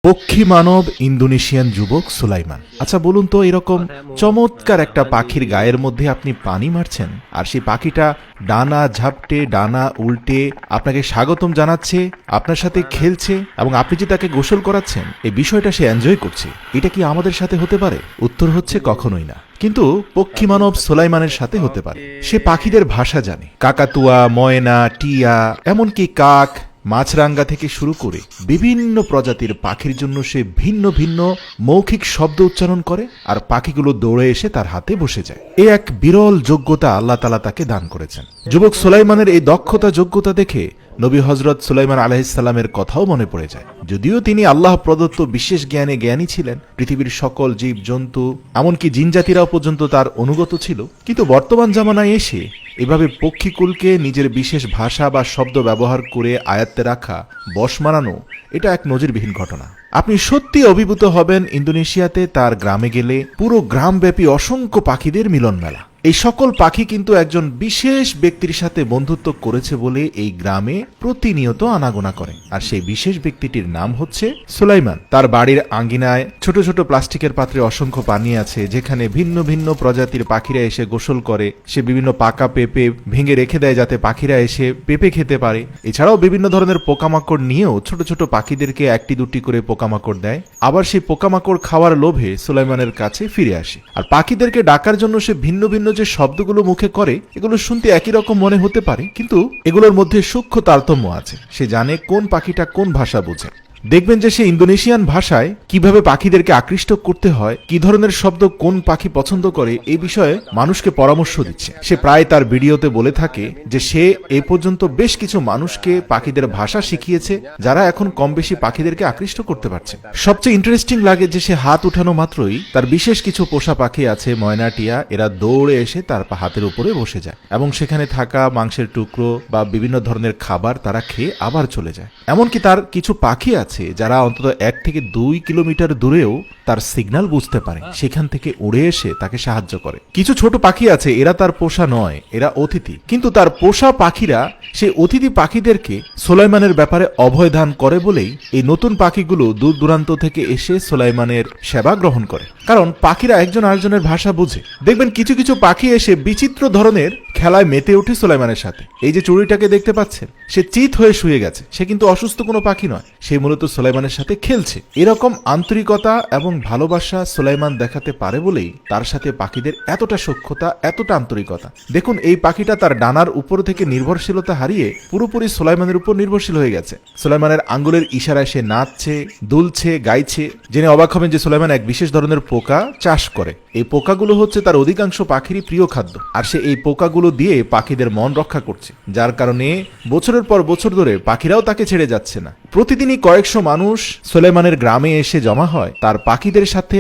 পক্ষী মানব ইন্দোনেশিয়ান যুবক সুলাইমান। আচ্ছা বলুন তো, এরকম চমৎকার একটা পাখির গায়ের মধ্যে আপনি পানি মারছেন, আর সেই পাখিটা ডানা ঝাপটে ডানা উল্টে আপনাকে স্বাগতম জানাচ্ছে, আপনার সাথে খেলছে, এবং আপনি যে তাকে গোসল করাচ্ছেন, এই বিষয়টা সে এনজয় করছে। এটা কি আমাদের সাথে হতে পারে? উত্তর হচ্ছে কখনোই না। কিন্তু পক্ষী মানব সুলাইমানের সাথে হতে পারে। সে পাখিদের ভাষা জানে, কাকাতুয়া, ময়না, টিয়া, এমনকি কাক, মাছরাঙ্গা থেকে শুরু করে বিভিন্ন প্রজাতির পাখির জন্য সে ভিন্ন ভিন্ন মৌখিক শব্দ উচ্চারণ করে, আর পাখিগুলো দৌড়ে এসে তার হাতে বসে যায়। এ এক বিরল যোগ্যতা আল্লাহ তাআলা তাকে দান করেছেন। যুবক সুলাইমানের এই দক্ষতা যোগ্যতা দেখে নবী হযরত সুলাইমান আলাইহিস সালামের কথাও মনে পড়ে যায়। যদিও তিনি আল্লাহ প্রদত্ত বিশেষ জ্ঞানে জ্ঞানী ছিলেন, পৃথিবীর সকল জীব জন্তু এমনকি জিনজাতিরাও পর্যন্ত তার অনুগত ছিল, কিন্তু বর্তমান জামানায় এসে এভাবে পক্ষীকুলকে নিজের বিশেষ ভাষা বা শব্দ ব্যবহার করে আয়ত্তে রাখা, বশ মানানো, এটা এক নজিরবিহীন ঘটনা। আপনি সত্যি অভিভূত হবেন ইন্দোনেশিয়াতে তার গ্রামে গেলে। পুরো গ্রামব্যাপী অসংখ্য পাখিদের মিলন মেলা। এই সকল পাখি কিন্তু একজন বিশেষ ব্যক্তির সাথে বন্ধুত্ব করেছে বলে এই গ্রামে প্রতিনিয়ত আনাগোনা করে, আর সেই বিশেষ ব্যক্তিটির নাম হচ্ছে সুলাইমান। তার বাড়ির আঙ্গিনায় ছোট ছোট প্লাস্টিকের পাত্রে অসংখ্য পানি আছে, যেখানে ভিন্ন ভিন্ন প্রজাতির পাখিরা এসে গোসল করে। সে বিভিন্ন পাকা পেঁপে ভেঙে রেখে দেয় যাতে পাখিরা এসে পেঁপে খেতে পারে। এছাড়াও বিভিন্ন ধরনের পোকামাকড় নিয়েও ছোট ছোট পাখিদেরকে একটি দুটি করে পোকামাকড় দেয়। আবার সেই পোকামাকড় খাওয়ার লোভে সুলাইমানের কাছে ফিরে আসে। আর পাখিদেরকে ডাকার জন্য সে ভিন্ন ভিন্ন যে শব্দগুলো মুখে করে, এগুলো শুনতে একই রকম মনে হতে পারে, কিন্তু এগুলোর মধ্যে সূক্ষ্ম তারতম্য আছে। সে জানে কোন পাখিটা কোন ভাষা বোঝে। দেখবেন যে সে ইন্দোনেশিয়ান ভাষায় কিভাবে পাখিদেরকে আকৃষ্ট করতে হয়, কি ধরনের শব্দ কোন পাখি পছন্দ করে, এই বিষয়ে মানুষকে পরামর্শ দিচ্ছে। সে প্রায় তার ভিডিওতে বলে থাকে যে সে এ পর্যন্ত বেশ কিছু মানুষকে পাখিদের ভাষা শিখিয়েছে, যারা এখন কম বেশি পাখিদেরকে আকৃষ্ট করতে পারছে। সবচেয়ে ইন্টারেস্টিং লাগে যে সে হাত উঠানো মাত্রই তার বিশেষ কিছু পোষা পাখি আছে, ময়না, টিয়া, এরা দৌড়ে এসে তার হাতের উপরে বসে যায়, এবং সেখানে থাকা মাংসের টুকরো বা বিভিন্ন ধরনের খাবার তারা খেয়ে আবার চলে যায়। এমনকি তার কিছু পাখি আছে যারা অন্তত 1 থেকে 2 কিলোমিটার দূরেও তার সিগন্যাল বুঝতে পারে, সেখান থেকে উড়ে এসে তাকে সাহায্য করে। কিছু ছোট পাখি আছে, এরা তার পোষা নয়, এরা অতিথি, কিন্তু তার পোষা পাখিরা সেই অতিথি পাখিদেরকে সুলাইমানের ব্যাপারে অভয় দান করে বলেই এই নতুন পাখিগুলো দূর দূরান্ত থেকে এসে সুলাইমানের সেবা গ্রহণ করে, কারণ পাখিরা একজন আরেকজনের ভাষা বুঝে। দেখবেন কিছু কিছু পাখি এসে বিচিত্র ধরনের খেলায় মেতে ওঠে সুলাইমানের সাথে। এই যে চড়ুইটাকে দেখতে পাচ্ছেন, সে চিত হয়ে শুয়ে গেছে, সে কিন্তু অসুস্থ কোনো পাখি নয়, সে মূলত সুলাইমানের সাথে খেলছে। এরকম আন্তরিকতা এবং ভালোবাসা সুলাইমান দেখাতে পারে বলেই তার সাথে পাখিদের এতটা সখ্যতা, এতটা আন্তরিকতা। দেখুন, এই পাখিটা তার ডানার উপর থেকে নির্ভরশীলতা হারিয়ে পুরোপুরি সুলাইমানের উপর নির্ভরশীল হয়ে গেছে। সুলাইমানের আঙ্গুলের ইশারায় সে নাচছে, দুলছে, গাইছে। জেনে অবাক হবেন যে সুলাইমান এক বিশেষ ধরনের পোকা চাষ করে। এই পোকাগুলো হচ্ছে তার অধিকাংশ পাখিরই প্রিয় খাদ্য, আর সে এই পোকাগুলো দিয়ে পাখিদের মন রক্ষা করছে, যার কারণে বছরের পর বছর ধরে পাখিরাও তাকে ছেড়ে যাচ্ছে না। প্রতিদিনই কয়েকশো মানুষ সুলাইমানের গ্রামে এসে জমা হয় তার পাখিদের সাথে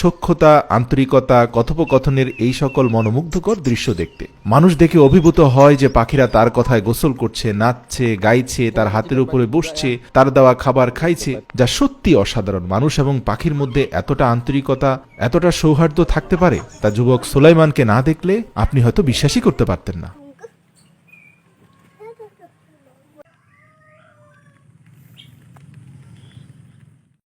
সখ্যতা, আন্তরিকতা, কথোপকথনের এই সকল মনোমুগ্ধকর দৃশ্য দেখতে। মানুষ দেখে অভিভূত হয় যে পাখিরা তার কথায় গোসল করছে, নাচছে, গাইছে, তার হাতের উপরে বসছে, তার দেওয়া খাবার খাইছে, যা সত্যি অসাধারণ। মানুষ এবং পাখির মধ্যে এতটা আন্তরিকতা, এতটা সৌহার্দ্য থাকতে পারে, তা যুবক সুলাইমানকে না দেখলে আপনি হয়তো বিশ্বাসই করতে পারতেন না।